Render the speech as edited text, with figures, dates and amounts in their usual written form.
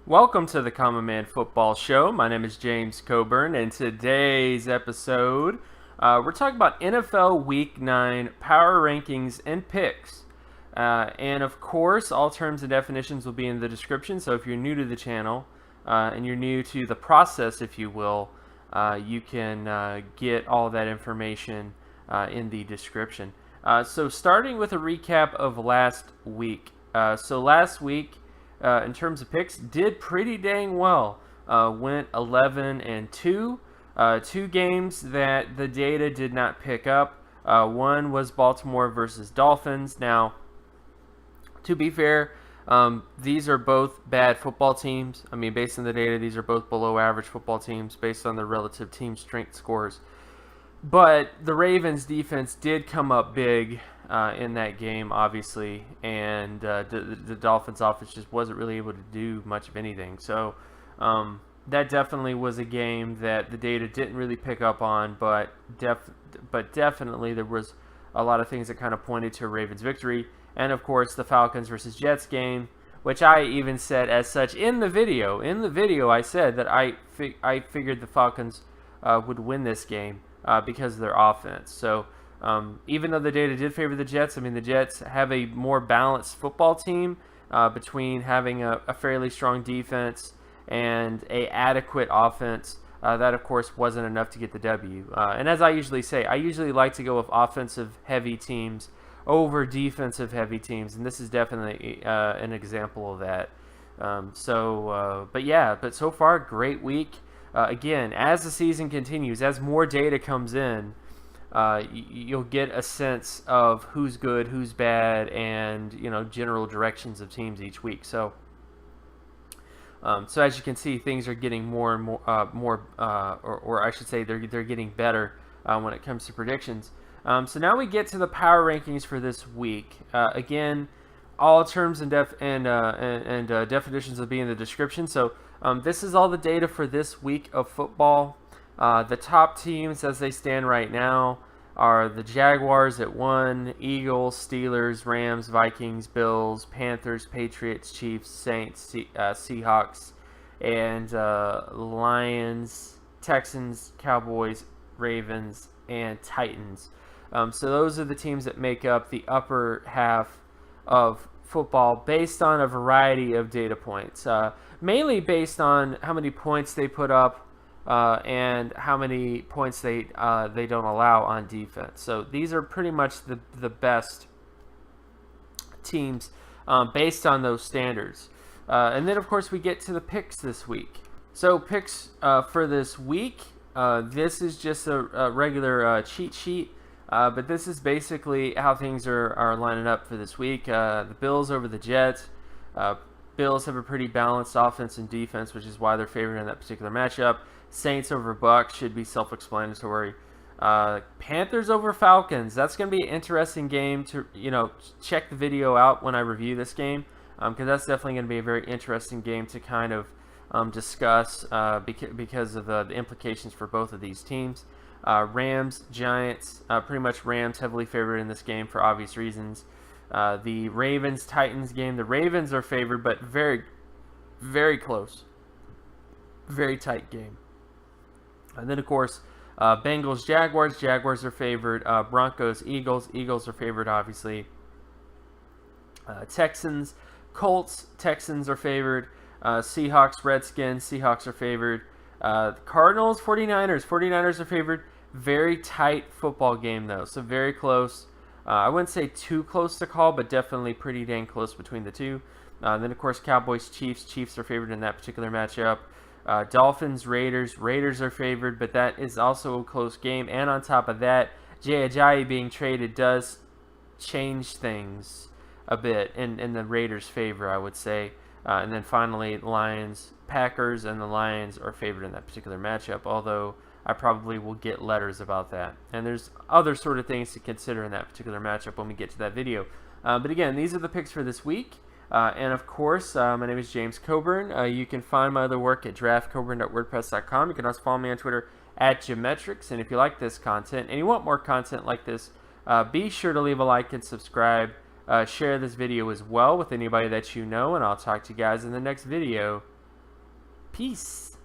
Welcome to the Common Man Football Show. My name is James Coburn, and today's episode, we're talking about NFL Week 9 power rankings and picks. And of course, all terms and definitions will be in the description, so if you're new to the channel and you're new to the process, if you will, you can get all that information in the description. So starting with a recap of last week. So last week, in terms of picks, did pretty dang well. Went 11-2. Two games that the data did not pick up. One was Baltimore versus Dolphins. Now, to be fair, these are both bad football teams. I mean, based on the data, these are both below average football teams based on their relative team strength scores. But the Ravens defense did come up big in that game, obviously, and the Dolphins offense just wasn't really able to do much of anything. So that definitely was a game that the data didn't really pick up on, but definitely there was a lot of things that kind of pointed to a Ravens victory. And of course, the Falcons versus Jets game, which I even said as such in the video. In the video, I said that I figured the Falcons would win this game because of their offense. So even though the data did favor the Jets, I mean, the Jets have a more balanced football team between having a fairly strong defense and a adequate offense. That, of course, wasn't enough to get the W. And as I usually say, I usually like to go with offensive-heavy teams over defensive-heavy teams, and this is definitely an example of that. But so far, great week. Again, as the season continues, as more data comes in, you'll get a sense of who's good, who's bad, and general directions of teams each week. So as you can see, things are getting more and more, or I should say, they're getting better when it comes to predictions. So now we get to the power rankings for this week. Again, all terms and definitions will be in the description. So this is all the data for this week of football. The top teams as they stand right now are the Jaguars at 1, Eagles, Steelers, Rams, Vikings, Bills, Panthers, Patriots, Chiefs, Saints, Seahawks, and Lions, Texans, Cowboys, Ravens, and Titans. So those are the teams that make up the upper half of football based on a variety of data points, mainly based on how many points they put up and how many points they don't allow on defense. So these are pretty much the best teams based on those standards. And then, of course, we get to the picks this week. So picks for this week, this is just a regular cheat sheet. But this is basically how things are lining up for this week. The Bills over the Jets. Bills have a pretty balanced offense and defense, which is why they're favored in that particular matchup. Saints over Bucks should be self-explanatory. Panthers over Falcons. That's going to be an interesting game to check the video out when I review this game, because that's definitely going to be a very interesting game to kind of discuss because of the implications for both of these teams. Rams, Giants, pretty much Rams heavily favored in this game for obvious reasons. The Ravens, Titans game, the Ravens are favored, but very, very close. Very tight game. And then, of course, Bengals, Jaguars, Jaguars are favored. Broncos, Eagles are favored, obviously. Texans, Colts, Texans are favored. Seahawks, Redskins, Seahawks are favored. Cardinals, 49ers are favored. Very tight football game, though, so very close. I wouldn't say too close to call, but definitely pretty dang close between the two. Then, of course, Cowboys, Chiefs are favored in that particular matchup. Dolphins, Raiders are favored, but that is also a close game. And on top of that, Jay Ajayi being traded does change things a bit in the Raiders' favor, I would say. And then finally, Lions, Packers, and the Lions are favored in that particular matchup, although I probably will get letters about that. And there's other sort of things to consider in that particular matchup when we get to that video. But again, these are the picks for this week. And of course, my name is James Coburn. You can find my other work at draftcoburn.wordpress.com. You can also follow me on Twitter at Geometrics. And if you like this content and you want more content like this, be sure to leave a like and subscribe. Share this video as well with anybody that you know, and I'll talk to you guys in the next video. Peace.